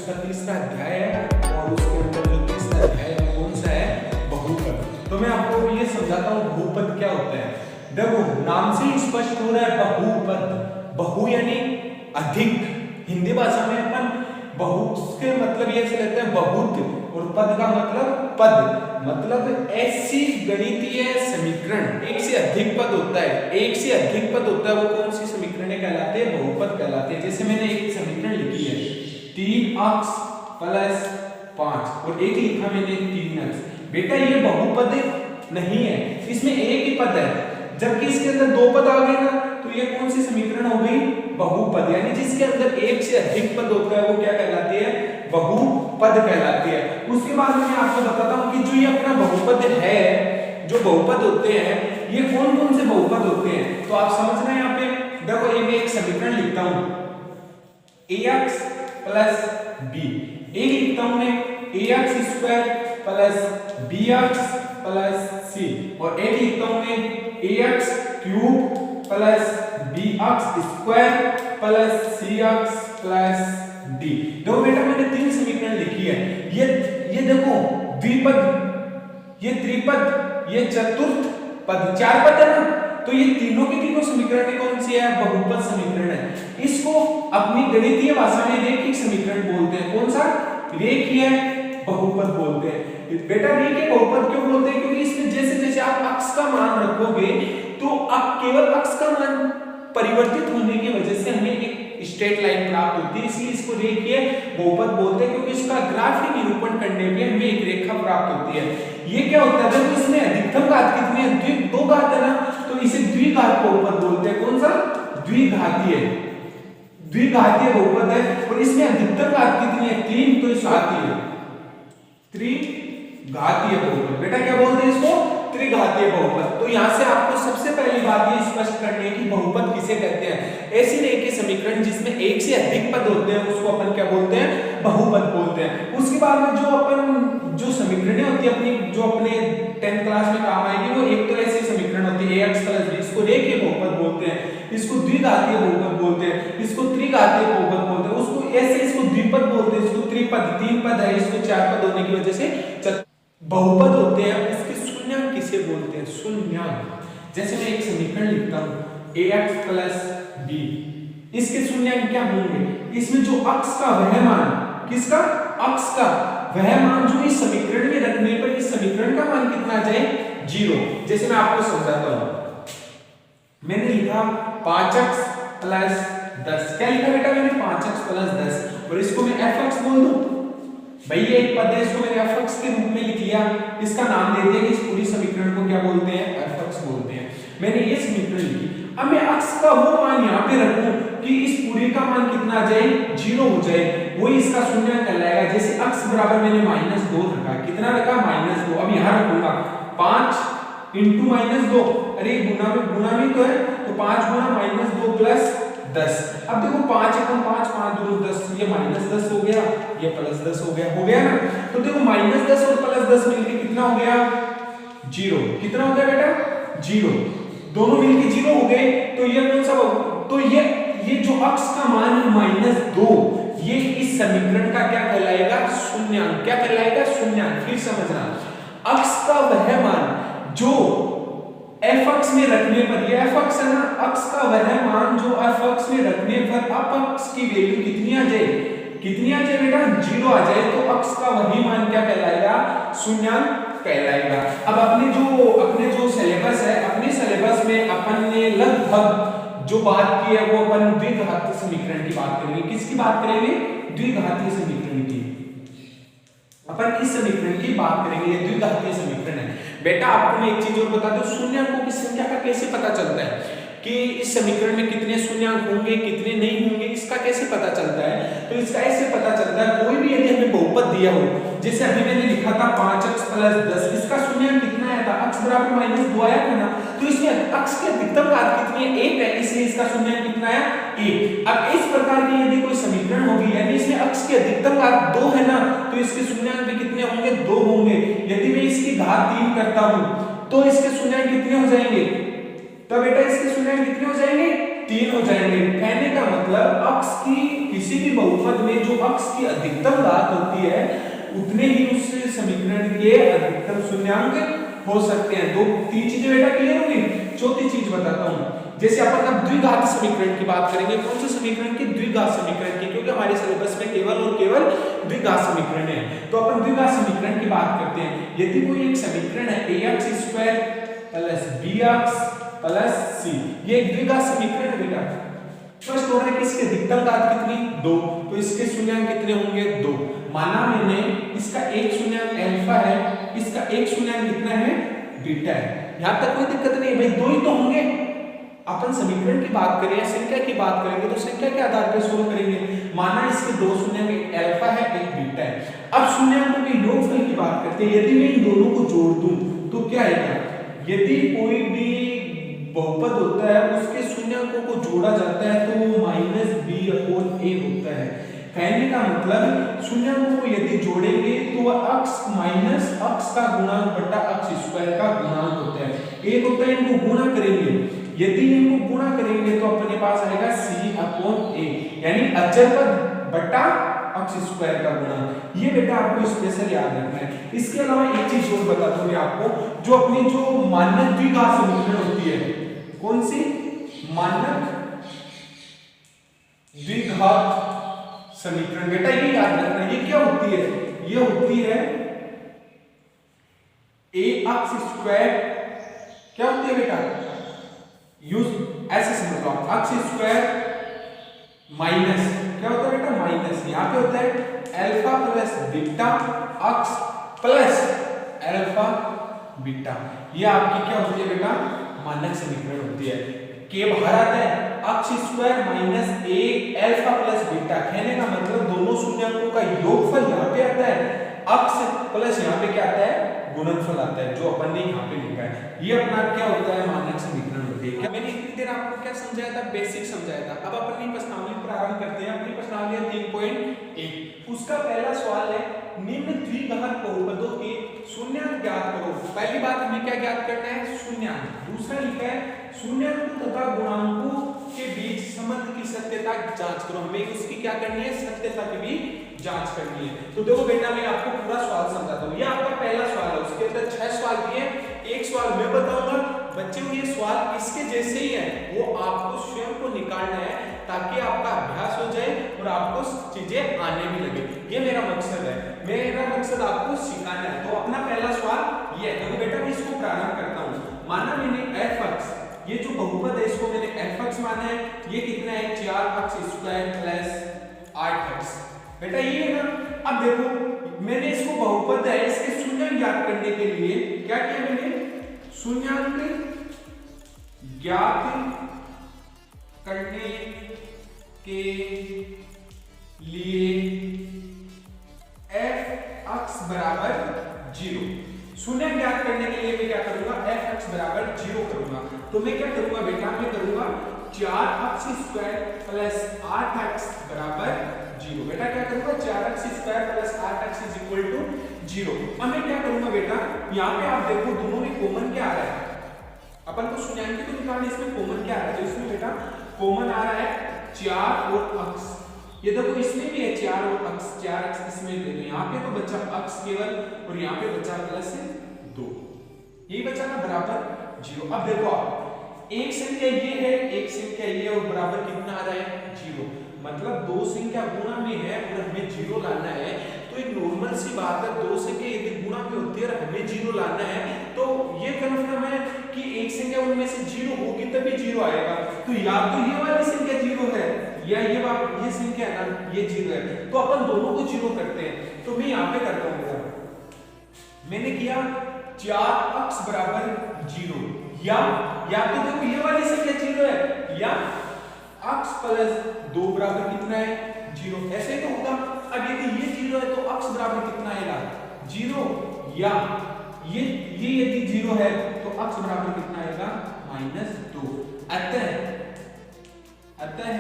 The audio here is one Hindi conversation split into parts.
उसका तीसरा अध्याय है और उसके अंदर जो तीसरा अध्याय है कौन सा है, बहुपद। तो मैं आपको ये समझाता हूँ बहुपद क्या होता है। देखो नाम से ही स्पष्ट हो रहा है बहुपद, बहु यानी अधिक, हिंदी भाषा में अपन बहु के मतलब ये से लेते हैं बहुत, और पद का मतलब पद, मतलब ऐसी गणितीय समीकरण, एक से अधिक पद होता है, एक से अधिक पद होता है, वो कौन सी समीकरण कहलाते हैं, बहुपद कहलाते हैं। जैसे मैंने एक समीकरण लिखी है 3x + 5 और एक लिखा मैंने 3x, बेटा ये बहुपद नहीं है, इसमें एक ही पद है, जबकि इसके अंदर दो पद आ गए ना, तो ये कौन सी समीकरण हो गई, बहुपद। यानी जिसके अंदर एक से अधिक पद होता है वो क्या कहलाती है, बहुपद कहलाती है। उसके बाद में मैं आपको बताता हूं कि जो ये अपना बहुपद है, जो बहुपद होते हैं ये कौन कौन से बहुपद होते हैं, तो आप समझना यहाँ पे। देखो ये मैं एक समीकरण लिखता हूं ax + b, एक लिखता हूं मैं ax² + bx + c, और एक लिखता हूं मैं ax³ + bx² + cx + d। देखो बेटा मैंने तीन समीकरण लिखी है, ये देखो द्विपद, ये त्रिपद, ये चतुर्थ पद, चार पद है ना, तो ये तीनों के तीनों समीकरण कौन सी है, बहुपद समीकरण है। इसको अपनी गणितीय भाषा में रेखीय समीकरण बोलते हैं। कौन सा, रेखीय बहुपद बोलते हैं। बेटा रेखीय बहुपद क्यों बोलते हैं, क्योंकि इसमें जैसे जैसे आप अक्ष का मान रखोगे तो अब केवल अक्ष का मान परिवर्तित होने की वजह से हमें एक स्ट्रेट लाइन प्राप्त होती है, इसलिए इसको रेखीय बहुपद बोलते हैं, क्योंकि इसका ग्राफिक निरूपण करने पे हमें एक रेखा प्राप्त होती है। ये क्या होता है, जब इसमें अधिकतम घात कितनी है, दो घात है ना, तो इसे द्विघात बहुपद बोलते हैं। कौन सा, द्विघातीय, द्विघातीय बहुपद है, और इसमें अधिकतम घात कितनी है, 3, तो इस घातीय, त्रिघातीय बहुपद। बेटा क्या बोलते हैं इसको, त्रिघातीय बहुपद। तो यहां से आपको सबसे पहली बात ये स्पष्ट करनी है कि बहुपद किसे कहते हैं। ऐसी रेखीय समीकरण जिसमें एक से अधिक पद होते हैं उसको अपन क्या बोलते हैं, बहुपद बोलते हैं। उसके बाद में जो समीकरणें होती है अपनी, जो अपने 10th क्लास में काम आएगी, वो एक तो ऐसी समीकरण होती है ax + b, इसको रेखीय बहुपद बोलते हैं, इसको द्विघातीय बहुपद बोलते हैं, इसको त्रिघातीय बहुपद बोलते हैं, उसको ऐसे इसको द्विपद बोलते हैं, इसको त्रिपद, तीन पद है, इसको चार पद होने की वजह से बहुपद होते हैं। इसके शून्यांक किसे बोलते हैं, शून्यांक। जैसे मैं एक समीकरण लिखता हूं ax + b, इसके शून्यांक क्या होंगे, इसमें जो अक्ष का वह मान, किसका, अक्ष का वह मान जो इस समीकरण में रखने पर इस समीकरण का मान कितना आ जाए, 0। जैसे मैं आपको समझाता हूं, मैंने लिखा 5x + 10, क्या लिखा बेटा मैंने, 5x + 10, और इसको मैं fx बोल दूं, भाई ये एक पद है, इसको मैंने fx के रूप में लिख लिया, इसका नाम दे दिया कि इस पूरी समीकरण को क्या बोलते हैं, fx बोलते हैं। मैंने ये समीकरण लिखी, अब मैं अक्ष का वो मान यहाँ पे रखूं कि इस पूरी का मान कितना आ जाए, 0 हो जाए, वही इसका शून्यांक कहलाएगा। जैसे अक्ष बराबर मैंने -2 रखा, कितना रखा, -2, अब यहाँ रखूंगा 5 × -2, अरे गुना में तो है, तो 5 × -2 + 10। अब देखो 5 × 5 5 2 10, ये -10 हो गया, ये +10 हो गया ना। तो देखो -10 और +10 मिलके कितना हो गया, 0। कितना हो गया बेटा, 0, दोनों मिलके 0 हो गए। तो ये कौन सा, तो ये जो अक्ष का मान -2, ये इस समीकरण का क्या कहलाएगा, शून्यांक। क्या कहलाएगा, शून्यांक। फिर समझना, अक्ष का वह मान जो f(x) में रखने पर, ये f(x) है ना, अक्ष का वह मान जो f(x) में रखने पर अपअक्ष की वैल्यू कितनी आ जाए, कितनी आ जाए बेटा, 0 आ जाए, तो अक्ष का वही मान क्या कहलाएगा, शून्यांक कहलाएगा। अब अपने जो सिलेबस है, अपने सिलेबस में अपन ने लगभग जो बात की है वो अपन द्विघातीय समीकरण की बात करेंगे। किसकी बात करेंगे, द्विघातीय समीकरण की। अपन इस समीकरण की बात करेंगे, ये द्विघातीय समीकरण है। बेटा आपको मैं एक चीज और बता दूं, शून्यांकों की संख्या का कैसे पता चलता है कि इस समीकरण में कितने शून्यांक होंगे, कितने नहीं होंगे, इसका कैसे पता चलता है। तो इसका ऐसे पता चलता है, कोई भी यदि हमें बहुपद दिया हो, जैसे अभी मैंने लिखा था 5x + 10, इसका शून्यांक कितना आया था, x बराबर -2 आया था ना, तो इसमें x की अधिकतम घात कितनी है, 1 है, इसलिए इसका शून्यांक कितना आया, 1। अब इस प्रकार की यदि कोई समीकरण होगी, यानी इसमें x की अधिकतम घात 2 है ना, तो इसके शून्यांक भी कितने होंगे, 2 होंगे। यदि मैं इसकी घात 3 करता हूं तो इसके शून्यांक कितने हो जाएंगे, तो बेटा इसके शून्यांक कितने हो जाएंगे, 3 हो जाएंगे। कहने का मतलब अक्ष की किसी भी बहुपद में जो अक्ष की अधिकतम घात होती है उतने ही उस समीकरण के अधिकतम शून्यांक हो सकते हैं। दो तीन चीजें बेटा क्लियर होगी। चौथी चीज बताता हूं, जैसे अपन अब द्विघात समीकरण की बात करेंगे। कौन से समीकरण की? द्विघात समीकरण की, क्योंकि हमारे सिलेबस में केवल और केवल द्विघात समीकरण है। तो अपन द्विघात समीकरण की बात करते हैं। यदि कोई एक समीकरण है ax² + bx + c, ये एक द्विघात समीकरण है बेटा। फर्स्ट हो रहा है कि इसकी अधिकतम घात कितनी? 2, तो इसके शून्यांक कितने होंगे? 2। माना मैंने इसका एक शून्यांक अल्फा है, इसका एक शून्यांक कितना है? बीटा है। यहां तक कोई दिक्कत नहीं है भाई, 2 ही तो होंगे। अपन समीकरण की बात करें या संख्या की बात करेंगे तो संख्या के आधार पर सोल्व करेंगे। माना इसके दो शून्यांक, एक अल्फा है एक बीटा है। अब शून्यांकों के योगफल की बात करते हैं। यदि मैं इन दोनों को जोड़ दूं तो क्या आएगा? यदि कोई भी बहुपद होता है उसके शून्यांकों को जोड़ा जाता है तो वो -b/a होता है। कहने का मतलब शून्यांकों को यदि जोड़ेंगे तो वह अक्ष माइनस अक्ष का गुणांक बटा अक्ष स्क्वायर का गुणांक होता है। एक होता है इनको गुणा करेंगे, यदि इनको गुणा करेंगे तो अपने पास आएगा c/a, यानी अचर पद बटा अक्ष स्क्वायर का गुणांक। ये बेटा आपको स्पेशल याद रखना है। इसके अलावा एक चीज और बता दूं मैं आपको, जो अपनी जो मानक द्विघात समीकरण होती है, कौन सी? मानक द्विघात समीकरण। बेटा ये याद रखना, ये क्या होती है? ये होती है ax², क्या होती है बेटा? यूज ऐसे समझ लो, अक्ष² माइनस क्या होता है बेटा? माइनस। यहां पे होता है अल्फा प्लस बीटा अक्ष प्लस अल्फा बीटा। ये आपकी क्या होती है बेटा? मानक समीकरण होती है। के बाहर आता है अक्ष² minus a alpha plus beta. कहने का मतलब दोनों शून्यांकों का योगफल यहां पे आता है, अक्ष प्लस यहां पे क्या आता है? गुणनफल आता है, जो अपन ने यहां पे लिखा है। ये अपना क्या होता है? मानक समीकरण होती है। मैंने इतनी देर आपको क्या समझाया था? बेसिक समझाया था। अब अपनी प्रश्नावली प्रारंभ करते हैं। अपनी प्रश्नावली 3.1, उसका पहला सवाल है निम्न द्विघात बहुपदों के शून्यांक ज्ञात करो। पहली बात हमें क्या ज्ञात करना है? शून्यांक। दूसरा लिखा है शून्यांकों तथा गुणांकों के बीच संबंध की सत्यता जांच करो। हमें उसकी क्या करनी है? सत्यता की भी जांच करनी है। तो देखो बेटा मैं आपको पूरा सवाल समझाता हूं। ये आपका पहला सवाल है, उसके अंदर 6 सवाल दिए, एक सवाल मैं बताऊंगा। बच्चे को ये सवाल इसके जैसे ही है, वो आपको स्वयं को निकालना है ताकि आपका अभ्यास हो जाए और आपको चीजें आने भी लगे। ये मेरा मकसद है, मेरा मकसद आपको सिखाना है। तो अपना पहला सवाल ये है। देखो बेटा मैं इसको प्रारंभ करता हूं। माना मैंने f(x), ये जो बहुपद है इसको मैंने f(x) माना है। ये कितना है? 4x² + 8x। बेटा ये है ना। अब देखो मैंने इसको बहुपद है, इसके शून्यांक ज्ञात करने के लिए क्या किया मैंने? शून्यांक ज्ञात करने के लिए f(x) = 0। शून्यांक ज्ञात करने के लिए मैं क्या करूंगा? f(x) = 0 करूंगा। तो मैं क्या करूंगा बेटा? मैं करूंगा 4x² + 8x = 0। बेटा क्या करूंगा? 4x² + 8x = 0। अब मैं क्या करूंगा बेटा? यहाँ पे आप देखो दोनों में कॉमन क्या आ रहा है? अपन को शून्यांक तो निकालना, इसमें कॉमन क्या आ रहा है? तो इसमें बेटा कॉमन आ रहा है 4 और x। ये देखो इसमें भी है 4 और x, 4x इसमें दे दो। यहाँ पे तो बचा x केवल और यहाँ पे बचा +2, यही बचा ना बराबर 0। अब देखो आप, एक संख्या ये है, एक संख्या ये, और बराबर कितना आ रहा है? 0। मतलब दो संख्या गुणा में है और हमें 0 लाना है। तो एक नॉर्मल सी बात है, दो संख्या यदि गुणा में होती है और हमें 0 लाना है तो ये कन्फर्म है कि एक संख्या उनमें से 0 होगी तभी 0 आएगा। तो या तो ये वाली संख्या 0 है या ये संख्या है ना, ये 0 है। तो अपन दोनों को 0 करते हैं। तो मैं यहाँ पे करता हूँ, मैंने किया 4x = 0, या तो देखो ये वाली संख्या 0 है या x + 2 बराबर कितना है? 0। ऐसे ही तो होगा। अब यदि ये 0 है तो x बराबर कितना आएगा? 0। या ये यदि 0 है तो x बराबर कितना आएगा? -2। अतः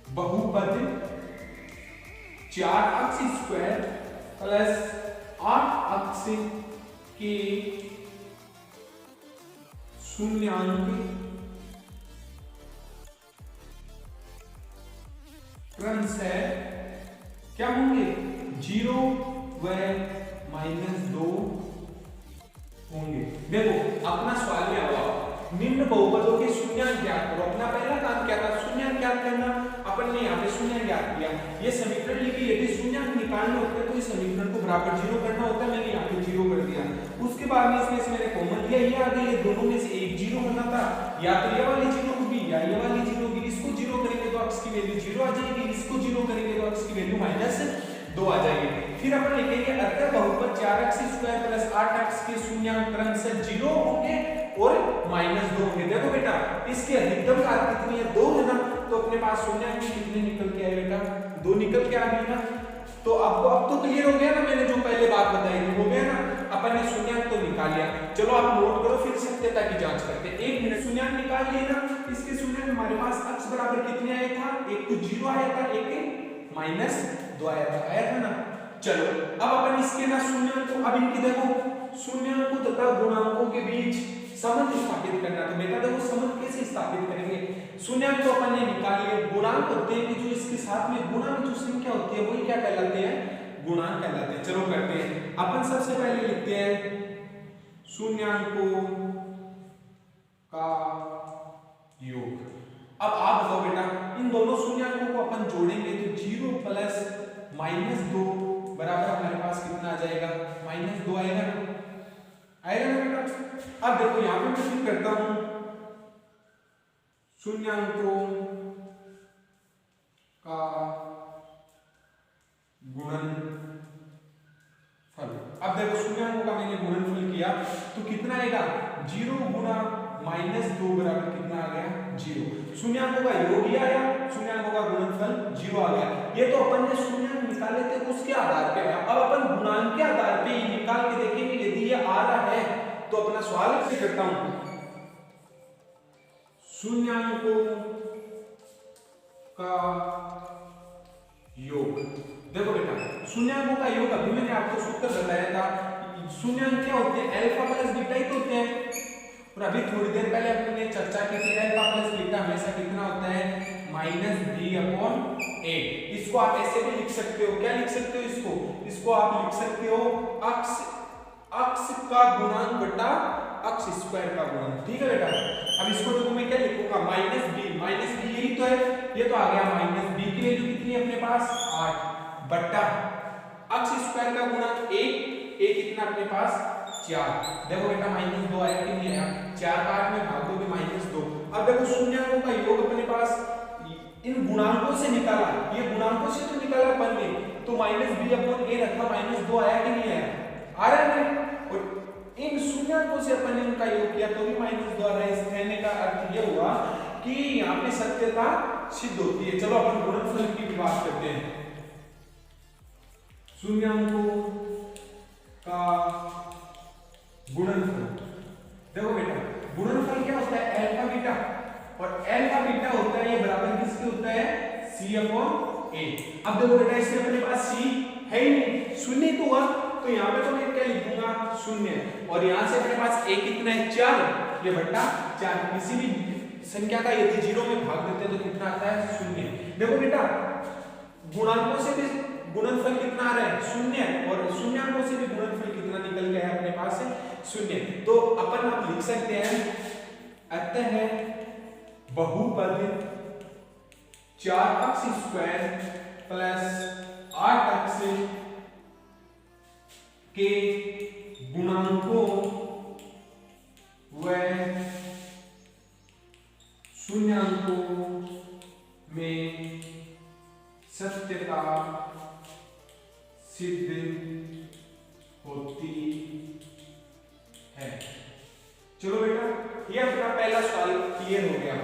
बहुपद 4x² + 8x के शून्यांक क्रमशः क्या होंगे 0 व -2 होंगे। देखो अपना सवाल में आओ, निम्न बहुपदों के शून्यांक ज्ञात करो। अपना पहला काम क्या था, शून्यांक ज्ञात करना। अपन ने यहाँ पे शून्यांक ज्ञात किया, ये समीकरण लिखी, यदि शून्यांक निकालने होते हैं तो इस समीकरण को बराबर 0 करना होता है, मैंने यहाँ पे 0 कर दिया। उसके बाद में इसमें से मैंने कॉमन लिया, ये आ गई, ये दोनों में से एक 0 होना था, या तो ये वाली 0 होगी या ये वाली 0 होगी। इसको 0 करेंगे तो अक्ष की वैल्यू 0 आ जाएगी, इसको 0 करेंगे तो अक्ष की वैल्यू -2 आ जाएगी। फिर अपन लिखेंगे अतः बहुपद 4x² + 8x के शून्यांक क्रमशः 0 होंगे और -2 होंगे। देखो बेटा इसकी अधिकतम घात कितनी है, 2 है ना, तो अपने पास शून्यांक कितने निकल के आए बेटा, 2 निकल के आ गई ना। तो आपको अब तो क्लियर हो गया ना, मैंने जो पहले बात बताई थी हो गया ना, अपन ने शून्यांक तो निकाल लिया। चलो आप नोट करो, फिर सत्यता की जांच करते हैं। 1 मिनट, शून्यांक निकाल लिए ना, इसके शून्यांक हमारे पास x बराबर कितने आए था, एक तो 0 आया था, एक -2 आया था ना। चलो अब अपन इसके ना शून्यांक को, अब इनकी देखो शून्यांकों तथा गुणांकों के बीच संबंध स्थापित करना। तो बेटा देखो संबंध कैसे स्थापित करेंगे, शून्यांक तो अपन ने निकाल लिए, गुणांक होते हैं कि जो इसके साथ में गुणा में जो संख्या होती है वही क्या कहलाते हैं, गुणांक कहलाते हैं। चलो करते हैं, अपन सबसे पहले लिखते हैं शून्यांकों का योग। अब आप बताओ बेटा इन दोनों शून्यांकों को अपन जोड़ेंगे तो 0 + -2 बराबर हमारे पास कितना आ जाएगा, -2 आएगा ना, आएगा ना बेटा। अब देखो यहाँ पे मैं फिर करता हूं शून्यांकों का गुणनफल। अब देखो शून्यांकों का मैंने गुणनफल किया तो कितना आएगा, 0 × -2 बराबर कितना आ गया, 0। शून्यांकों का योग ही आया, शून्यांकों का गुणनफल 0 आ गया। ये तो अपन ने शून्यांक निकाले थे उसके आधार पे आया। अब अपन गुणांक के आधार पे निकाल के देखेंगे, यदि ये आ रहा है तो अपना सवाल से करता हूं, शून्यांकों का योग। देखो बेटा शून्यांकों का योग अभी मैंने आपको सूत्र बताया था, शून्यांक क्या होते हैं, अल्फा प्लस बीटा ही तो होते हैं। और अभी थोड़ी देर पहले हमने चर्चा की थी अल्फा प्लस बीटा हमेशा कितना होता है, -b/a। इसको आप ऐसे भी लिख सकते हो, क्या लिख सकते हो इसको, इसको आप लिख सकते हो अक्ष का गुणांक बटा अक्ष स्क्वायर का गुणांक। ठीक है बेटा, अब इसको तो मैं क्या लिखूंगा, -b यही तो है, ये तो आ गया -b की वैल्यू कितनी है अपने पास 8 बटा अक्ष स्क्वायर का गुणांक 1, a कितना अपने पास 4। देखो बेटा -2 आया कि नहीं आया, 4 का 8 में भाग दोगे -2। अब देखो शून्यांकों का योग अपने पास इन गुणांकों से निकाला, ये गुणांकों से तो निकाला अपन ने, तो -b/a रखा, -2 आया कि नहीं आया, आ रहा है। और इन शून्यांकों से अपन ने इनका योग किया तो भी -2 आ रहा है। इस कहने का अर्थ ये हुआ कि यहाँ पे सत्यता सिद्ध होती है। चलो अपन गुणनफल की बात करते हैं, शून्यांकों का गुणनफल। देखो बेटा गुणनफल क्या होता है, अल्फा बीटा, और अल्फा बीटा होता है ये बराबर किसके होता है, c/a। अब देखो बेटा इसमें अपने पास c है ही नहीं, शून्य तो हुआ, तो यहाँ पे तो मैं क्या लिखूंगा 0, और यहाँ से अपने पास a कितना है 4, ये बट्टा 4। किसी भी संख्या का यदि 0 में भाग देते हैं तो कितना आता है 0। देखो बेटा गुणांकों से भी गुणनफल कितना आ रहा है 0, और शून्यांकों से भी गुणनफल कितना निकल गया है अपने पास है 0। तो अपन आप लिख सकते हैं अतः बहुपद 4x² + 8x के गुणांकों व शून्यांकों में सत्यता सिद्ध होती है। चलो बेटा ये अपना पहला सवाल क्लियर हो गया।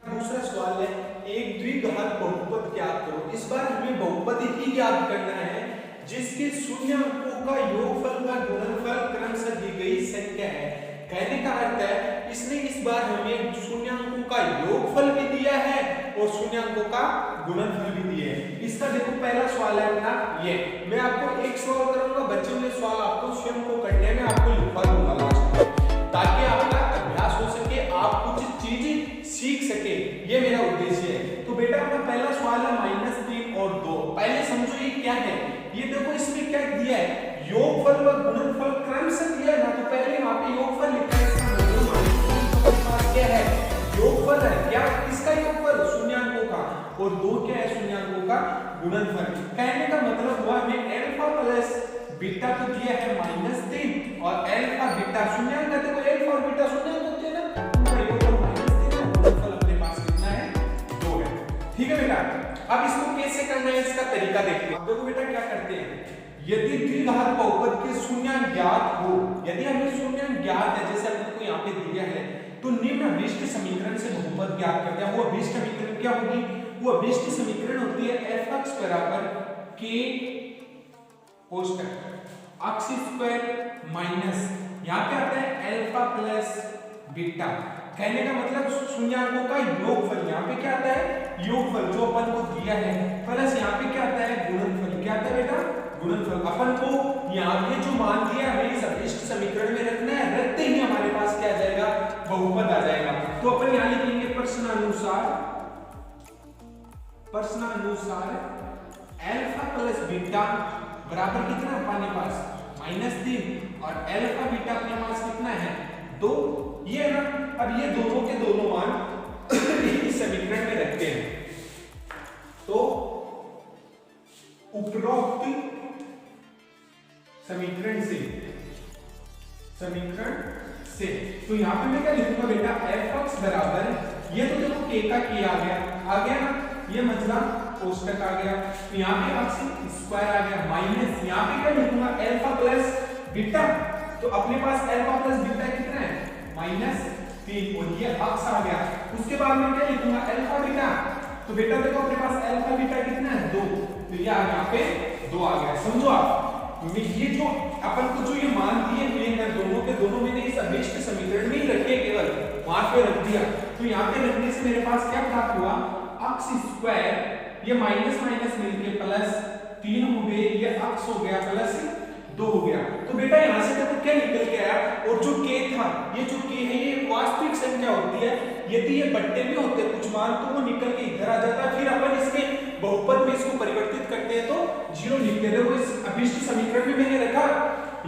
दूसरा सवाल है एक द्विघात बहुपद ज्ञात करो। इस बार हमें बहुपद ही ज्ञात करना है जिसके शून्यांकों का योगफल का गुणनफल क्रमशः दी गई संख्या है। कहने का अर्थ है इसने इस बार हमें शून्यांकों का योगफल भी दिया है और शून्यांकों का गुणनफल भी दिया है। इसका देखो पहला सवाल है अपना ये, मैं आपको एक सवाल करूंगा, बच्चे हुए सवाल आपको स्वयं को करने में आपको लिखवा दूंगा लास्ट में, ताकि आपका अभ्यास हो सके, आप कुछ चीज ये मेरा उद्देश्य है। तो बेटा अपना पहला सवाल है -3 और 2। पहले समझो ये क्या है। ये देखो इसमें क्या दिया है, योगफल व गुणनफल क्रम से दिया है ना। तो पहले वहां पे योगफल लिखा है, इसका मतलब -3 क्या है, योगफल है। क्या किसका योगफल, शून्याङ्कों का, और 2 क्या है, शून्याङ्कों का गुणनफल। कहने का मतलब हुआ हमें अल्फा प्लस बीटा तो दिया है -3 और अल्फा बीटा शून्याङ्क है। देखो अल्फा और बीटा शून्याङ्क होते हैं ना, उनका योगफल -3 है, गुणनफल अपने पास कितना है, 2 है। ठीक है बेटा, अब इसको कैसे करना है, इसका तरीका देखते हैं। अब देखो बेटा क्या करते हैं, यदि द्विघात बहुपद के शून्याङ्क ज्ञात हो, यदि हमें शून्याङ्क ज्ञात है, जैसे हमको यहाँ पे दिया है, तो निम्न अभिष्ट समीकरण से बहुपद ज्ञात करते हैं। वो अभिष्ट समीकरण क्या होगी, वो अभिष्ट समीकरण होती है f(x) बराबर k कोष्टक x स्क्वायर माइनस यहाँ पे आता है अल्फा प्लस बीटा। कहने का मतलब शून्याङ्कों का योगफल, यहाँ पे क्या आता है, योगफल जो अपन को दिया है, प्लस यहाँ पे क्या आता है, गुणनफल। क्या आता है बेटा, गुणनफल। अपन को यहाँ पे जो मान दिया हमें इस अभिष्ट समीकरण में रखना है, रखते ही हमारे पास क्या आ जाएगा, बहुपद आ जाएगा। तो अपन यहाँ लिखेंगे प्रश्नानुसार अल्फा प्लस बीटा बराबर कितना अपने पास -3 और अल्फा बीटा अपने पास कितना है, 2। ये ना, अब ये दोनों के दोनों मान इस समीकरण में रखते हैं। तो उपरोक्त समीकरण से तो यहाँ पे मैं क्या लिखूंगा बेटा, f(x) बराबर, ये तो देखो k का k आ गया ना, ये मतलब कोष्टक आ गया, तो यहाँ पे x स्क्वायर आ गया माइनस, यहाँ पे क्या लिखूंगा, अल्फा प्लस बीटा। तो अपने पास अल्फा प्लस बीटा कितना है, -3, और ये x आ गया। उसके बाद मैं क्या लिखूंगा, अल्फा बीटा। तो बेटा देखो अपने पास अल्फा बीटा कितना है, 2, तो ये यहाँ पे 2 आ गया। समझो आप, ये जो अपन को जो ये मान दिए हुए हैं दोनों के दोनों, मैंने इस अभिष्ट समीकरण में ही रखे, केवल वहां पे रख दिया। तो यहाँ पे रखने से मेरे पास क्या प्राप्त हुआ, x स्क्वायर, ये माइनस माइनस मिलके +3 हो गए, ये x हो गया +2 हो गया। तो बेटा यहाँ से देखो क्या निकल के आया, और जो k था, ये जो k है ये वास्तविक संख्या होती है। यदि ये बट्टे में होते कुछ मान तो वो निकल के इधर आ जाता है, फिर अपन इसके बहुपद में इसको परिवर्तित करते हैं तो 0 लिखते हैं। देखो इस अभिष्ट समीकरण में मैंने रखा,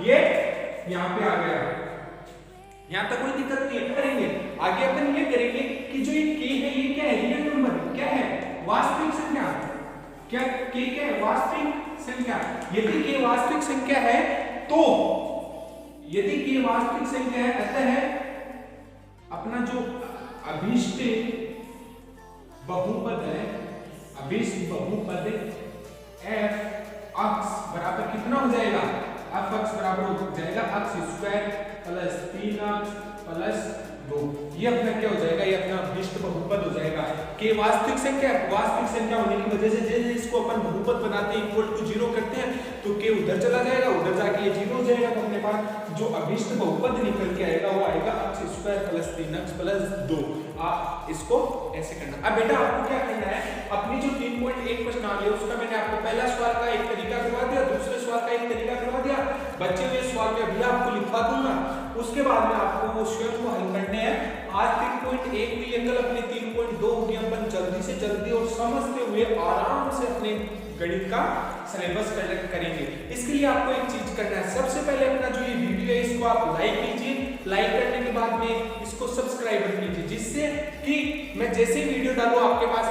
ये यहाँ पे आ गया, यहाँ तक कोई दिक्कत नहीं है। करेंगे आगे अपन ये करेंगे कि जो ये k है, ये क्या है, रियल नंबर, क्या है, वास्तविक संख्या। क्या k क्या है, वास्तविक संख्या। यदि k वास्तविक संख्या है तो, यदि k वास्तविक संख्या है, अतः अपना जो अभिष्ट बहुपद है, अभिष्ट बहुपद f(x) बराबर कितना हो जाएगा, f(x) बराबर हो जाएगा x square plus 3x plus 2। ये अपना क्या हो जाएगा, ये अपना अभिष्ट बहुपद हो जाएगा। के वास्तविक संख्या होने की वजह से जैसे इसको अपन बहुपद बनाते हैं, इक्वल टू 0 करते हैं, तो के उधर चला जाएगा, उधर जाके ये 0 हो जाएगा। तो अपने पास जो अभिष्ट बहुपद निकल के आएगा वो आएगा x square plus 3x plus 2। आप इसको ऐसे करना। अब बेटा आपको क्या करना है, अपनी जो 3.1 प्रश्नावली है उसका मैंने आपको पहला सवाल का एक तरीका करवा दिया, दूसरे सवाल का एक तरीका करवा दिया। बच्चे हुए सवाल में अभी आपको लिखवा दूंगा, उसके बाद में आपको वो स्वयं को हल करने हैं। आज 3.1 हुई है, कल अपने 3.2 होगी। अपन जल्दी से जल्दी और समझते हुए आराम से अपने गणित का सिलेबस करेंगे। इसके लिए आपको एक चीज करना है, सबसे पहले अपना जो ये वीडियो है इसको आप लाइक कीजिए, लाइक करने के बाद में इसको सब्सक्राइब कीजिए, जिससे कि मैं जैसे ही वीडियो डालूं आपके पास